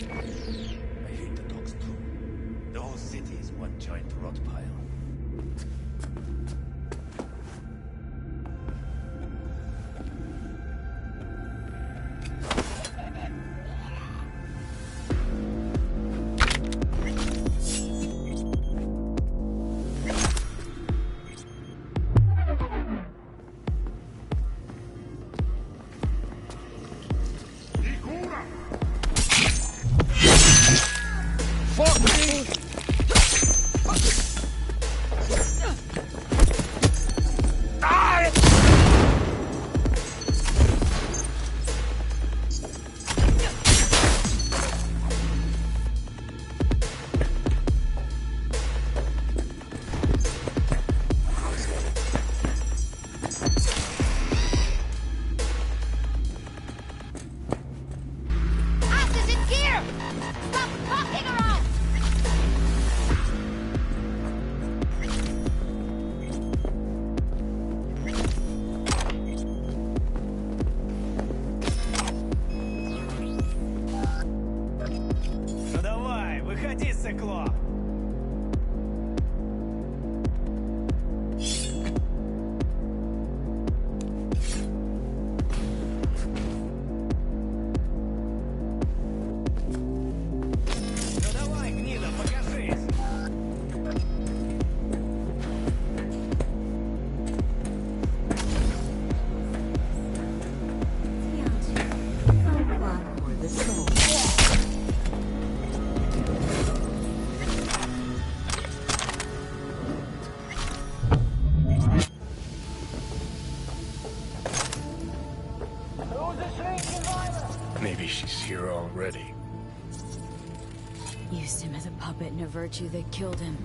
I hate the dogs too. The whole city is one giant rot pile. Maybe she's here already. Used him as a puppet in a virtue that killed him.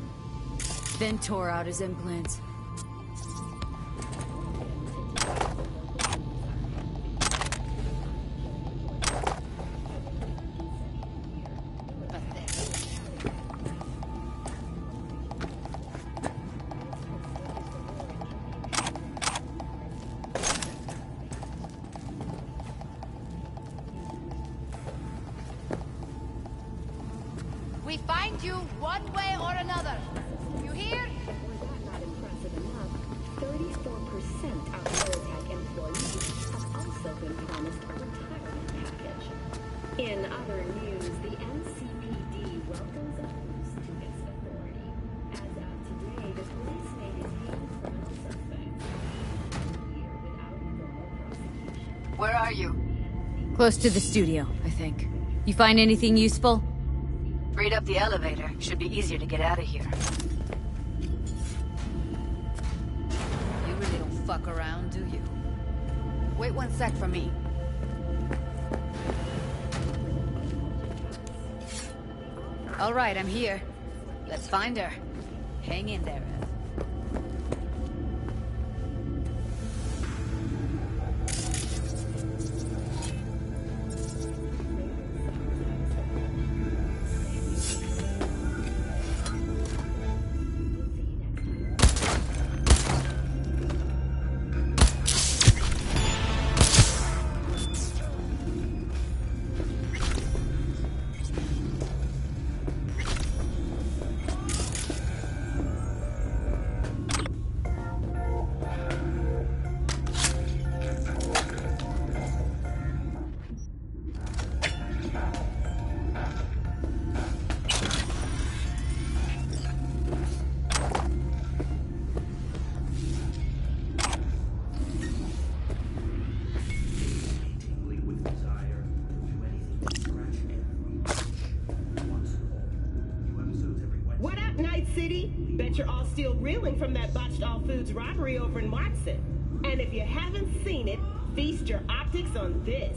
Then tore out his implants. We find you one way or another. You hear? Were that not impressive enough, 34% of Militech employees have also been promised a retirement package. In other news, the NCPD welcomes a boost to its authority. As of today, the police may detain criminal suspects a year without formal prosecution. Where are you? Close to the studio, I think. You find anything useful? Read up the elevator. Should be easier to get out of here. You really don't fuck around, do you? Wait one sec for me. All right, I'm here. Let's find her. Hang in there, Ev. Bet you're all still reeling from that botched all foods robbery over in Watson. And if you haven't seen it, feast your optics on this.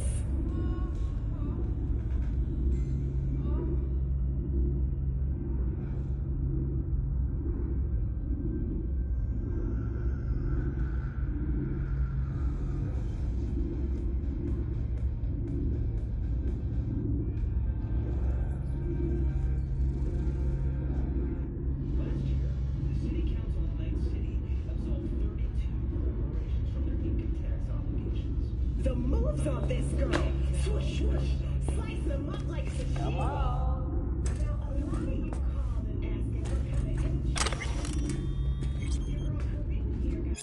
The moves on this girl. Swoosh, swoosh. Slice them up like sashimi. Now, a lot of you called and asking what kind of energy. Your girl Corinne here got...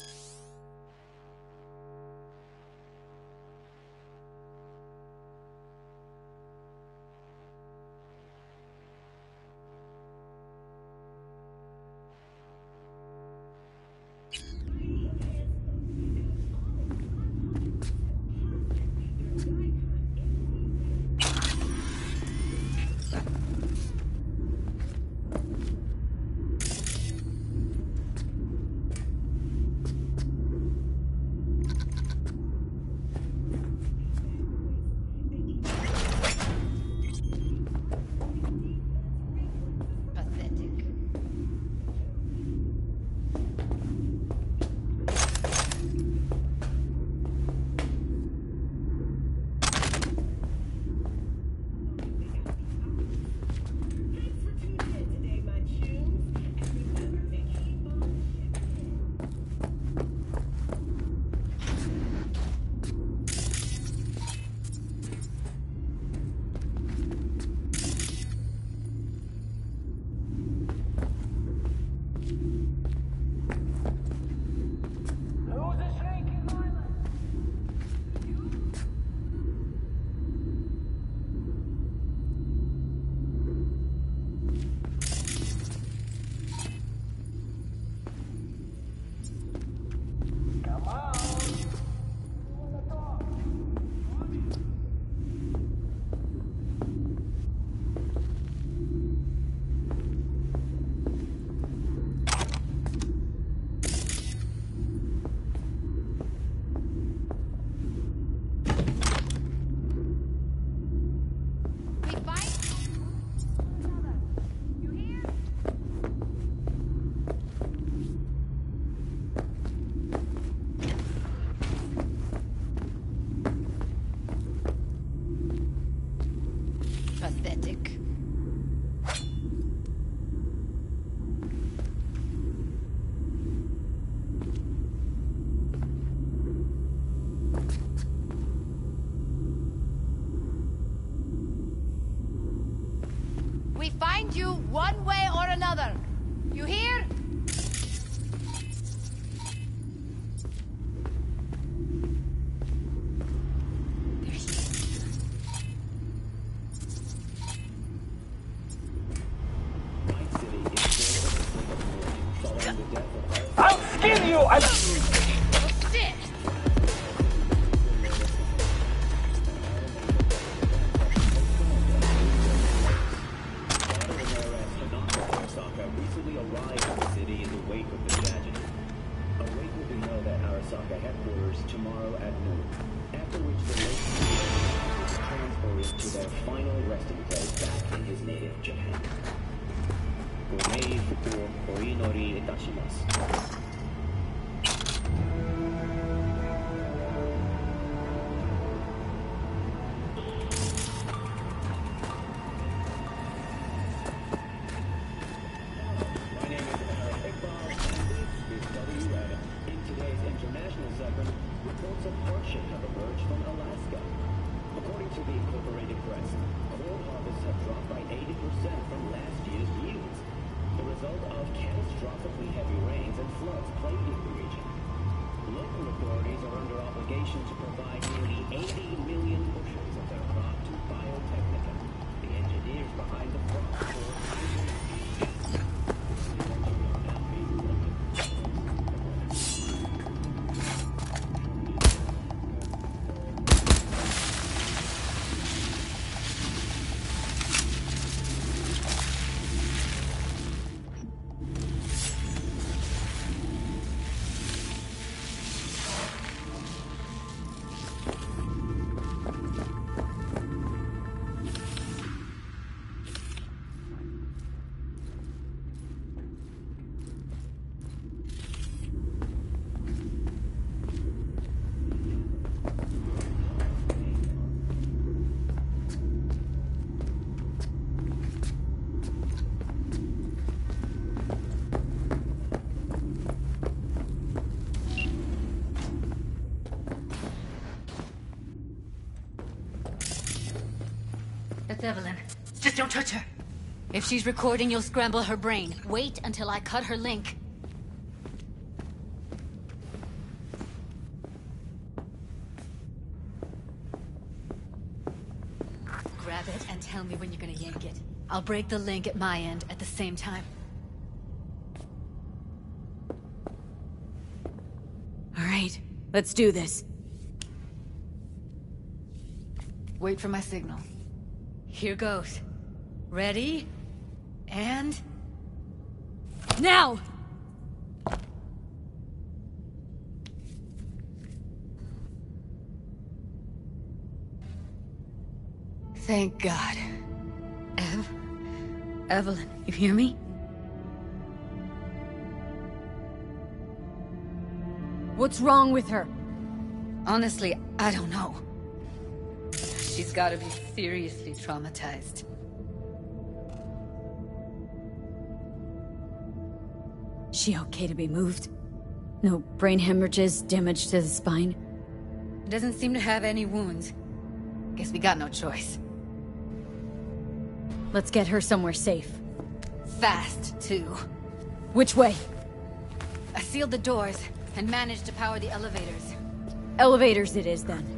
Pathetic. We find you one way or another. You hear? I'll skin you! Shit! Recently arrived in the city in the wake of the tragedy. Await will be held at Arasaka headquarters tomorrow at noon, after which the late will be transported to their final resting place back in his native Japan. ご冥福をお祈りいたします。Reports of hardship have emerged from Alaska. According to the Incorporated Press, corn harvests have dropped by 80% from last year's yields, the result of catastrophically heavy rains and floods plaguing the region. Local authorities are under obligation to provide nearly 80 million bushels of their crop to Biotechnica, the engineers behind the crop for That's Evelyn. Just don't touch her. If she's recording, you'll scramble her brain. Wait until I cut her link. Grab it and tell me when you're gonna yank it. I'll break the link at my end at the same time. All right, let's do this. Wait for my signal. Here goes. Ready? And... now! Thank God. Evelyn, you hear me? What's wrong with her? Honestly, I don't know. She's gotta be seriously traumatized. She okay to be moved? No brain hemorrhages, damage to the spine? Doesn't seem to have any wounds. Guess we got no choice. Let's get her somewhere safe. Fast, too. Which way? I sealed the doors and managed to power the elevators. Elevators it is, then.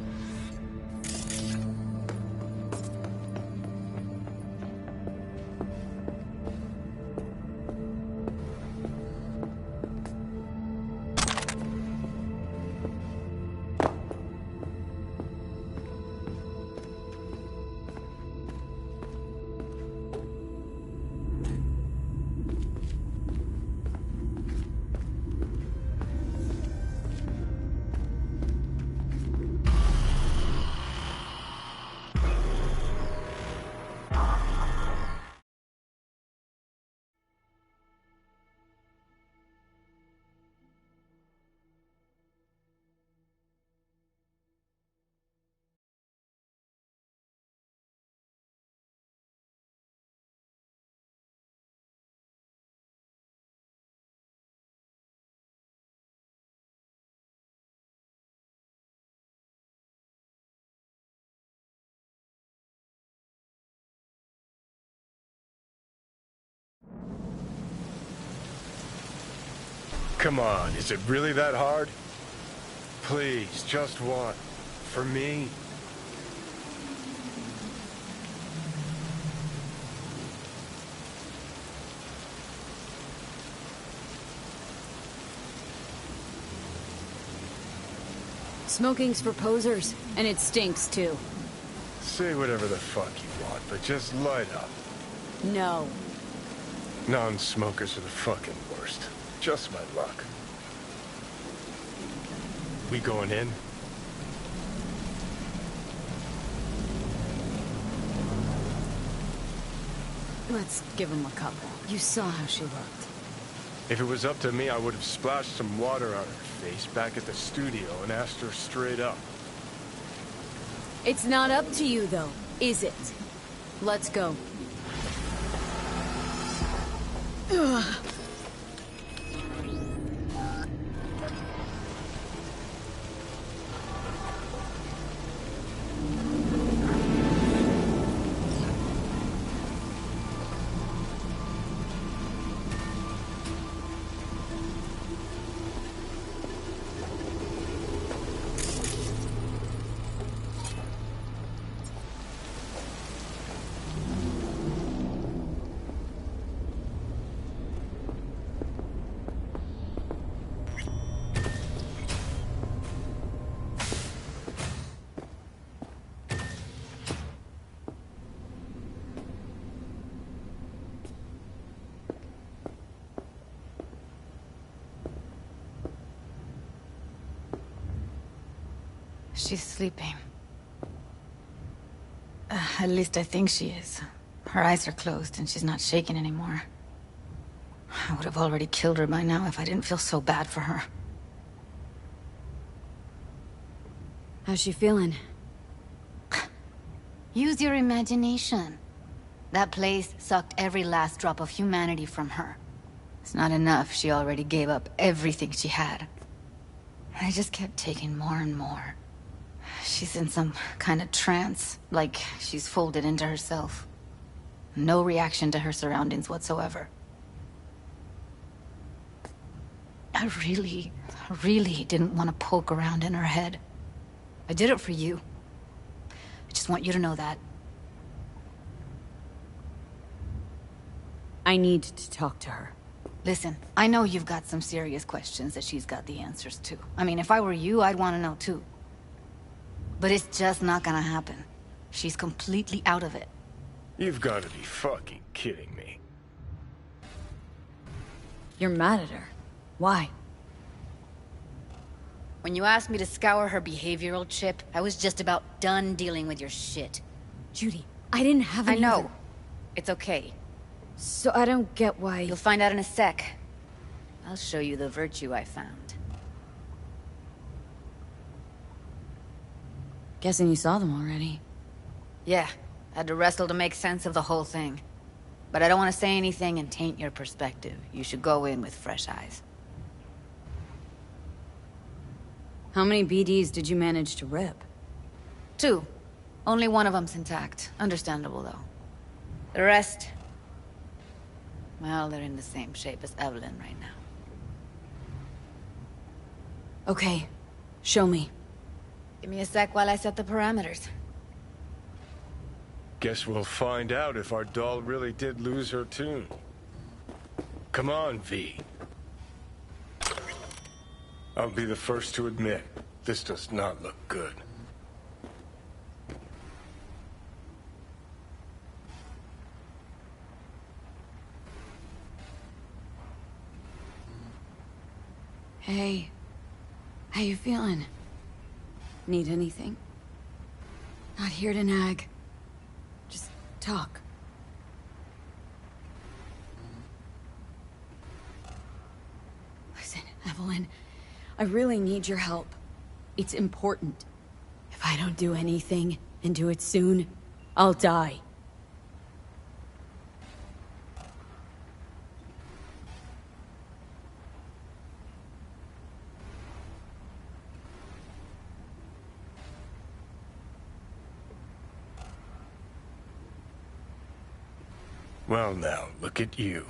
Come on, is it really that hard? Please, just one. For me? Smoking's for posers, and it stinks too. Say whatever the fuck you want, but just light up. No. Non-smokers are the fucking worst. Just my luck. We going in? Let's give him a couple. You saw how she looked. If it was up to me, I would have splashed some water on her face back at the studio and asked her straight up. It's not up to you, though, is it? Let's go. Ugh. She's sleeping. At least I think she is. Her eyes are closed and she's not shaking anymore. I would have already killed her by now if I didn't feel so bad for her. How's she feeling? Use your imagination. That place sucked every last drop of humanity from her. It's not enough, she already gave up everything she had. I just kept taking more and more. She's in some kind of trance, like she's folded into herself. No reaction to her surroundings whatsoever. I really didn't want to poke around in her head. I did it for you. I just want you to know that. I need to talk to her. Listen, I know you've got some serious questions that she's got the answers to. I mean, if I were you, I'd want to know too. But it's just not gonna happen. She's completely out of it. You've got to be fucking kidding me. You're mad at her. Why? When you asked me to scour her behavioral chip, I was just about done dealing with your shit. Judy, I didn't have any I know. other- It's okay. So I don't get why... You'll find out in a sec. I'll show you the virtue I found. Guessing you saw them already. Yeah, had to wrestle to make sense of the whole thing. But I don't want to say anything and taint your perspective. You should go in with fresh eyes. How many BDs did you manage to rip? 2. Only one of them's intact. Understandable, though. The rest... well, they're in the same shape as Evelyn right now. Okay, show me. Give me a sec while I set the parameters. Guess we'll find out if our doll really did lose her tune. Come on, V. I'll be the first to admit, this does not look good. Hey, how you feeling? Need anything? Not here to nag. Just talk. Listen, Evelyn, I really need your help. It's important. If I don't do anything, and do it soon, I'll die. Well now, look at you.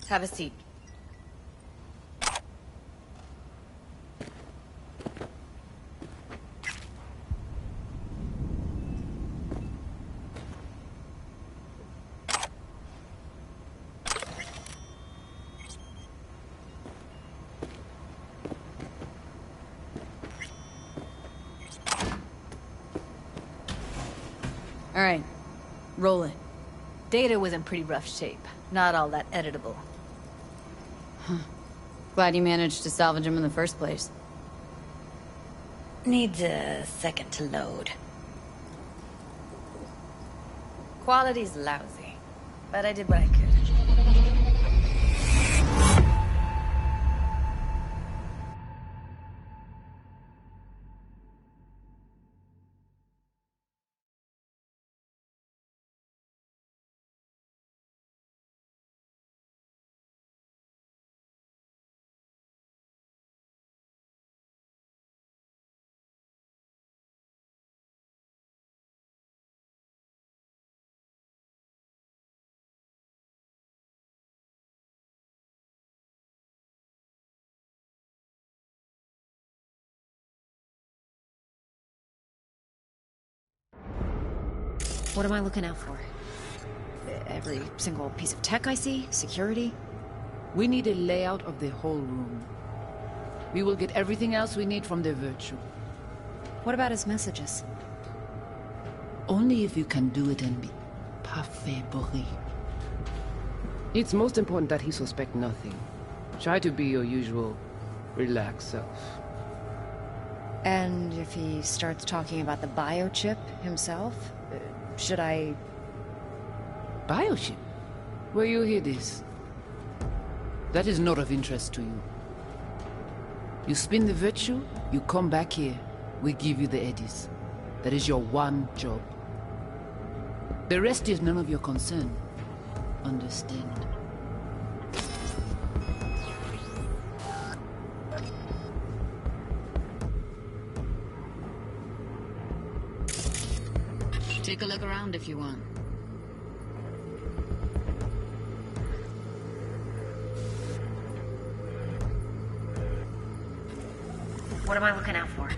Have a seat. All right, roll it. Data was in pretty rough shape. Not all that editable. Glad you managed to salvage him in the first place. Needs a second to load. Quality's lousy, but I did what I could. What am I looking out for? Every single piece of tech I see? Security? We need a layout of the whole room. We will get everything else we need from the virtue. What about his messages? Only if you can do it and be parfait bourré. It's most important that he suspect nothing. Try to be your usual, relaxed self. And if he starts talking about the biochip himself, should I... Biochip? Where you hear this? That is not of interest to you. You spin the virtue, you come back here, we give you the eddies. That is your one job. The rest is none of your concern. Understand? Take a look around if you want. What am I looking out for?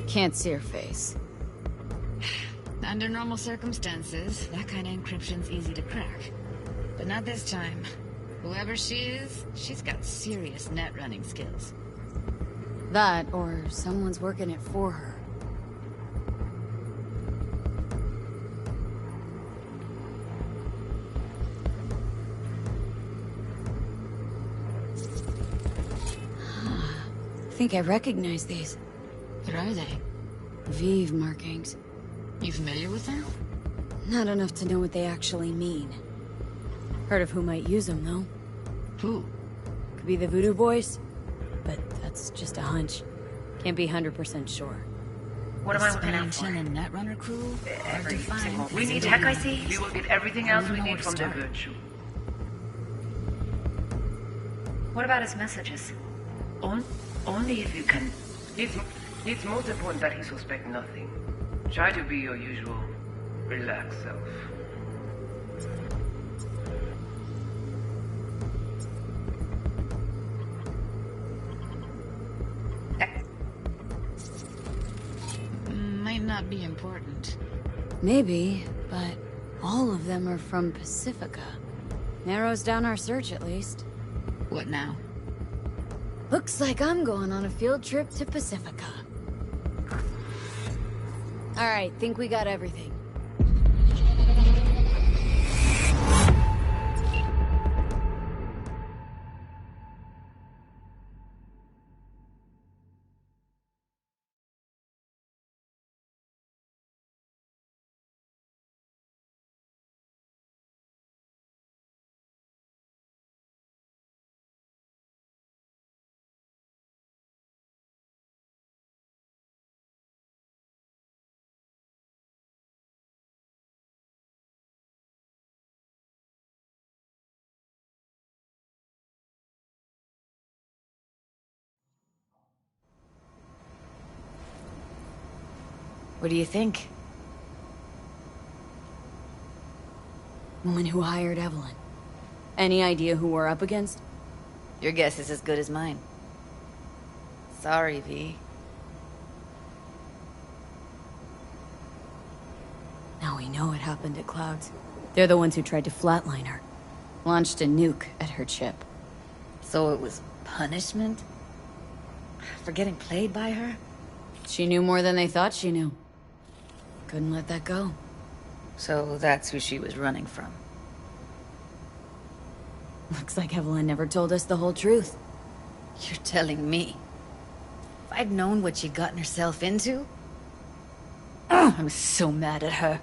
Can't see her face. Under normal circumstances, that kind of encryption's easy to crack. But not this time. Whoever she is, she's got serious net running skills. That, or someone's working it for her. I think I recognize these. What are they? Vive markings. You familiar with them? Not enough to know what they actually mean. Heard of who might use them, though. Who? Could be the Voodoo Boys, but that's just a hunch. Can't be 100% sure. What am I looking out for? and Netrunner crew? Hard to find. We need tech I see? We will get everything else we need from the virtue. What about his messages? Only if you can. It's most important that he suspect nothing. Try to be your usual, relaxed self. Might not be important. Maybe, but all of them are from Pacifica. Narrows down our search, at least. What now? Looks like I'm going on a field trip to Pacifica. Alright, think we got everything. What do you think? Woman who hired Evelyn. Any idea who we're up against? Your guess is as good as mine. Sorry, V. Now we know what happened at Clouds. They're the ones who tried to flatline her. Launched a nuke at her chip. So it was punishment? For getting played by her? She knew more than they thought she knew. Couldn't let that go. So that's who she was running from. Looks like Evelyn never told us the whole truth. You're telling me? If I'd known what she'd gotten herself into? I'm so mad at her.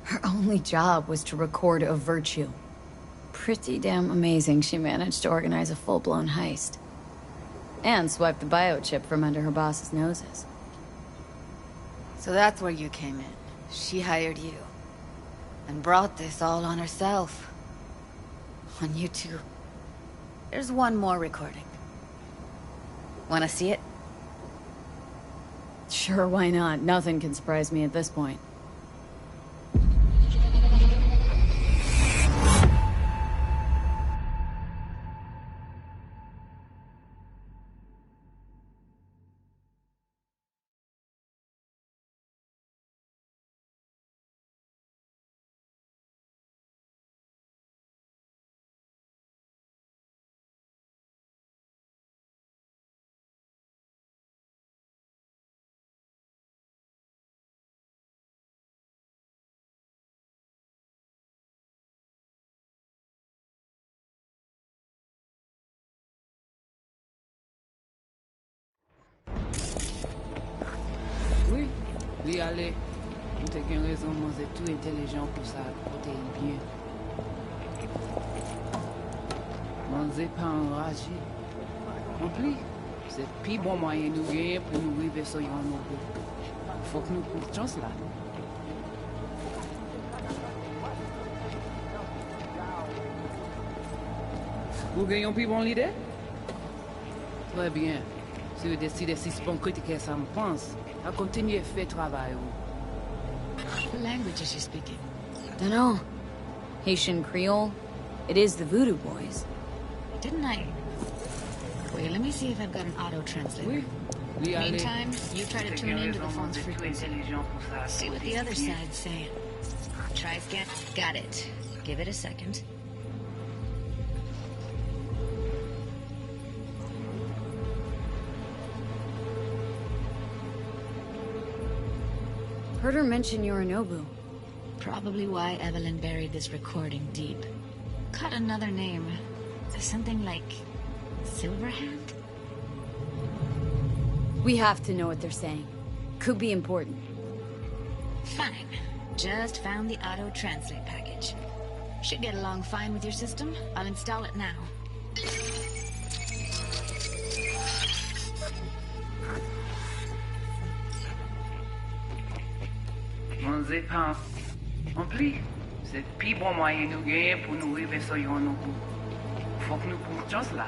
Her only job was to record a virtue. Pretty damn amazing she managed to organize a full-blown heist. And swipe the biochip from under her boss's noses. So that's where you came in. She hired you. And brought this all on herself. On you too. There's one more recording. Wanna see it? Sure, why not? Nothing can surprise me at this point. Oui, oui, allez. Nous t'ai qu'une raison, moi, c'est tout intelligent pour ça, pour t'aider bien. Moi, c'est pas enragé. En plus, c'est le plus bon moyen de nous gagner pour nous arriver sur yon nouveau. Faut que nous prenions chance là. Vous gagnez plus bon l'idée? Très bien. Si vous décidez si c'est bon critiquer ça me pense, à continuer à faire le travail. What language is she speaking? Dunno. Haitian Creole? It is the Voodoo Boys. Didn't I... Wait, let me see if I've got an auto-translator. Oui. Oui, allez. Meantime, you try to tune into the phone's frequency. See what the other side's saying. Try scan... Got it. Give it a second. Heard her mention Yorinobu. Probably why Evelyn buried this recording deep. Caught another name. Something like... Silverhand? We have to know what they're saying. Could be important. Fine. Just found the auto-translate package. Should get along fine with your system. I'll install it now. On sait pas. En plus, c'est le plus bon moyen de nous gagner pour nous arriver sur yon nouveau. Faut que nous prenions chance là.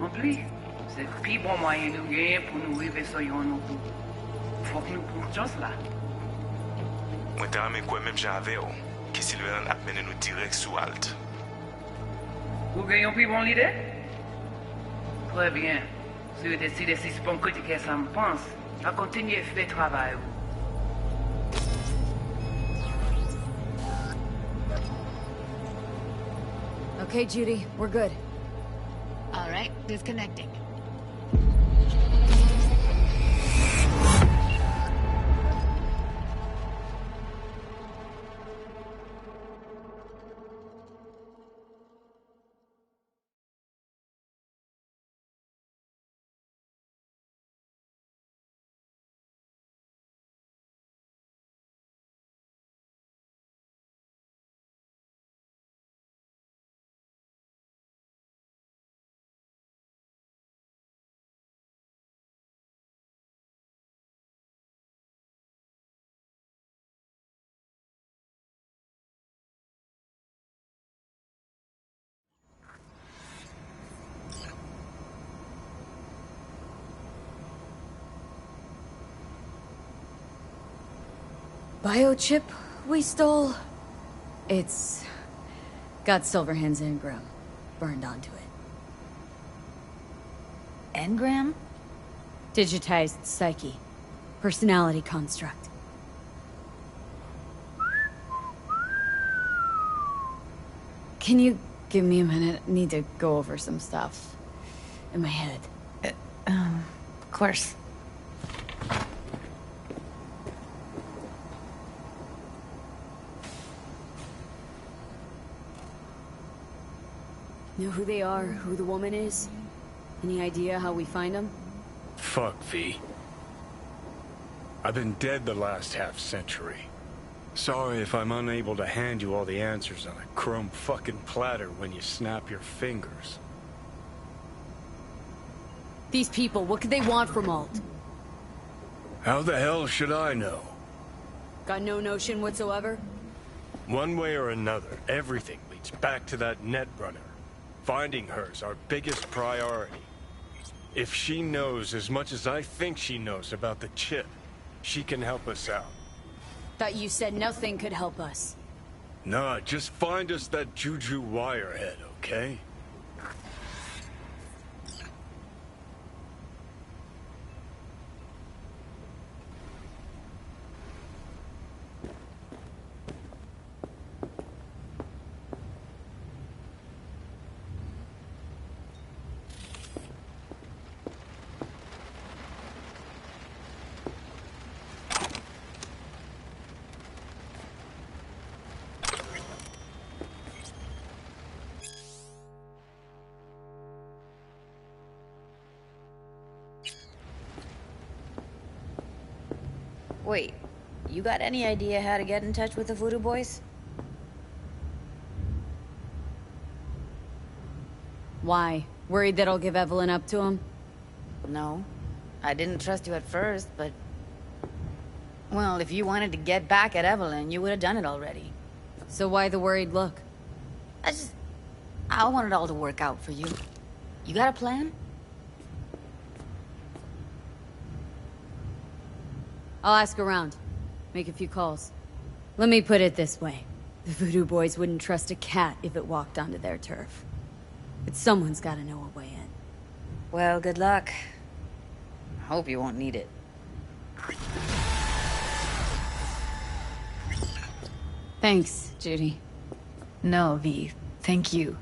En plus, c'est le plus bon moyen de nous gagner pour nous arriver sur yon nouveau. Faut que nous prenions chance là. Moi, t'as ramé quoi même j'avais, que Sylvain a mené nous direct sous Alt. Vous gagnez plus bon l'idée? Très bien. Si vous décidez si c'est bon critiquer ça me pense, à continuer à faire le travail. Okay, Judy, we're good. All right, disconnecting. Biochip we stole? It's got Silverhand's engram burned onto it. Engram? Digitized psyche. Personality construct. Can you give me a minute? I need to go over some stuff in my head. Of course. Know who they are, who the woman is? Any idea how we find him? Fuck, V. I've been dead the last half-century. Sorry if I'm unable to hand you all the answers on a chrome fucking platter when you snap your fingers. These people, what could they want from Alt? How the hell should I know? Got no notion whatsoever? One way or another, everything leads back to that Netrunner. Finding her's our biggest priority. If she knows as much as I think she knows about the chip, she can help us out. Thought you said nothing could help us. Nah, just find us that Juju wirehead, okay? Wait, you got any idea how to get in touch with the Voodoo Boys? Why? Worried that I'll give Evelyn up to him? No. I didn't trust you at first, but... Well, if you wanted to get back at Evelyn, you would have done it already. So why the worried look? I want it all to work out for you. You got a plan? I'll ask around. Make a few calls. Let me put it this way. The Voodoo Boys wouldn't trust a cat if it walked onto their turf. But someone's gotta know a way in. Well, good luck. I hope you won't need it. Thanks, Judy. No, V. Thank you.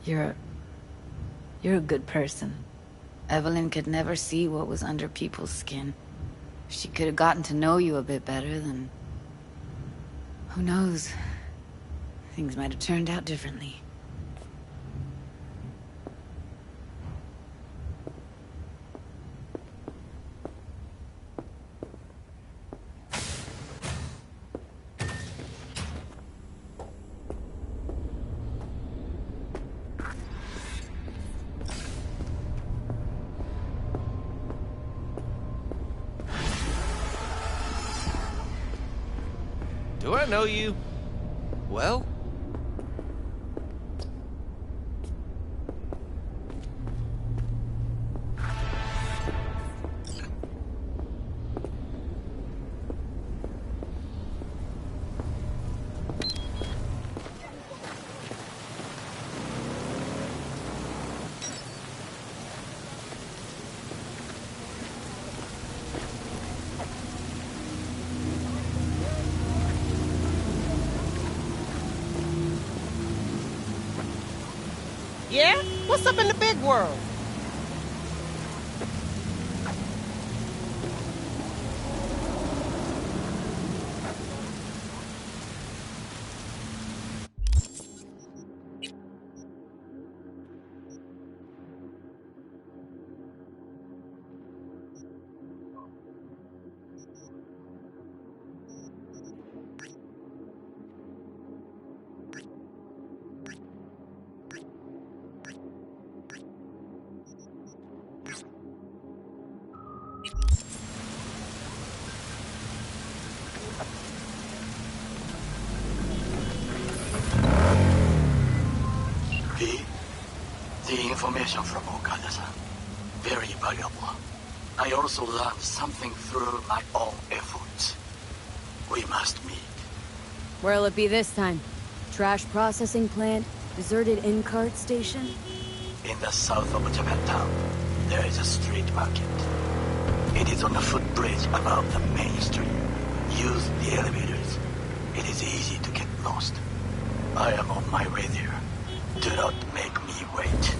You're a good person. Evelyn could never see what was under people's skin. If she could have gotten to know you a bit better, then... who knows? Things might have turned out differently. Do I know you? Well? Yeah? What's up in the big world? The information from Okada-san, very valuable. I also learned something through my own efforts. We must meet. Where'll it be this time? Trash processing plant? Deserted in-cart station? In the south of Japantown, there is a street market. It is on the footbridge above the main street. Use the elevators. It is easy to get lost. I am on my way there. Do not make me wait.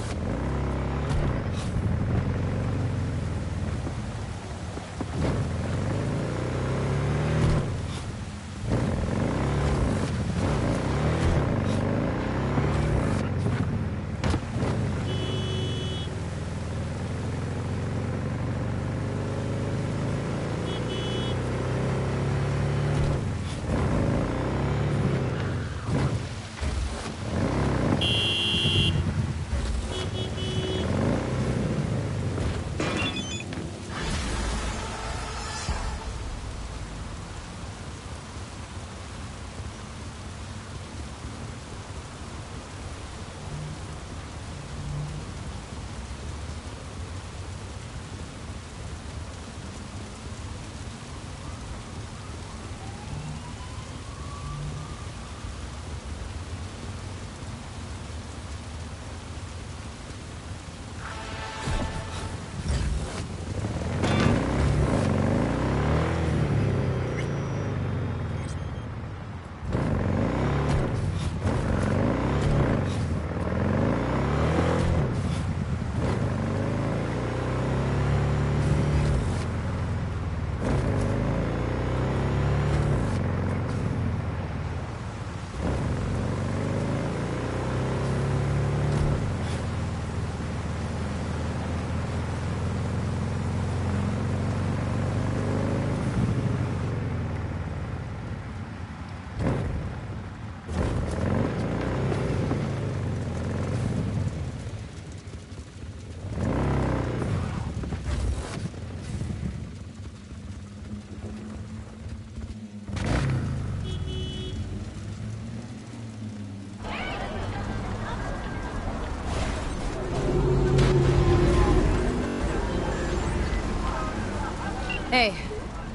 Hey,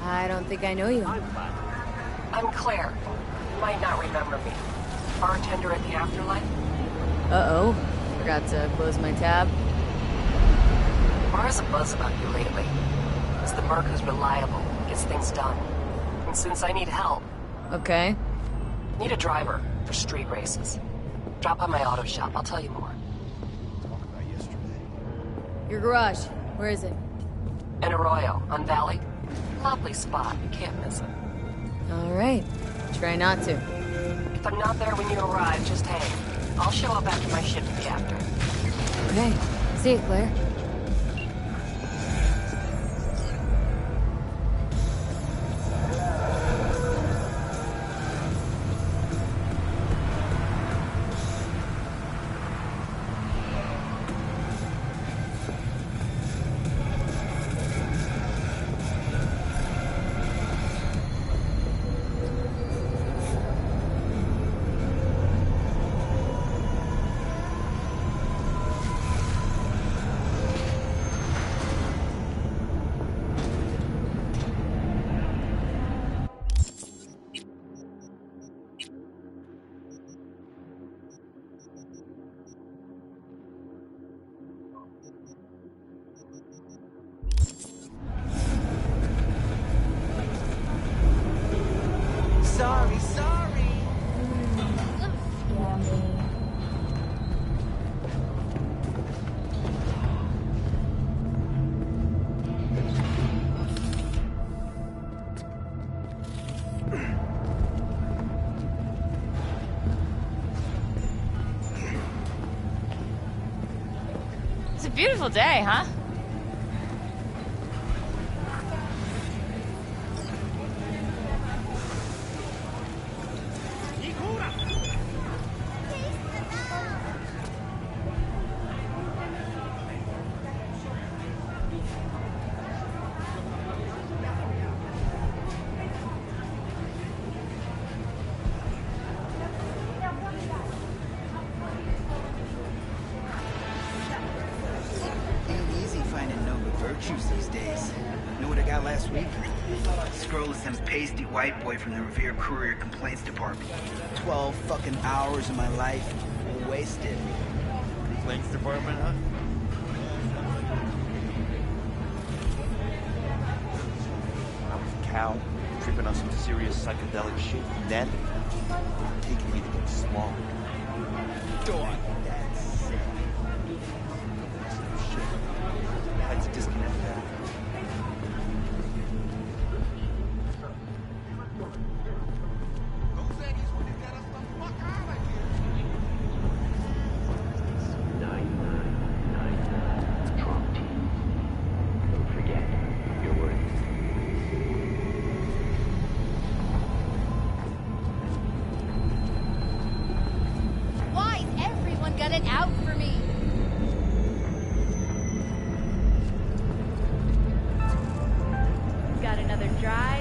I don't think I know you. I'm Claire. You might not remember me. Bartender at the Afterlife? Uh-oh. Forgot to close my tab. Mara's a buzz about you lately. It's the merc who's reliable, gets things done. And since I need help... Okay. Need a driver for street races. Drop by my auto shop, I'll tell you more. Your garage. Where is it? In Arroyo, on Valley. Lovely spot, you can't miss it. Alright. Try not to. If I'm not there when you arrive, just hang. I'll show up after my shift at the After. Okay. See you, Claire. Sorry. It's a beautiful day, huh? These days. Know what I got last week? Scroll of some pasty white boy from the Revere Courier Complaints Department. 12 fucking hours of my life wasted. Complaints Department, huh? I was a cow, tripping on some serious psychedelic shit, and then taking me to get slaughtered. Dog. That's sick. Shit. I had to disconnect that. Got another drive?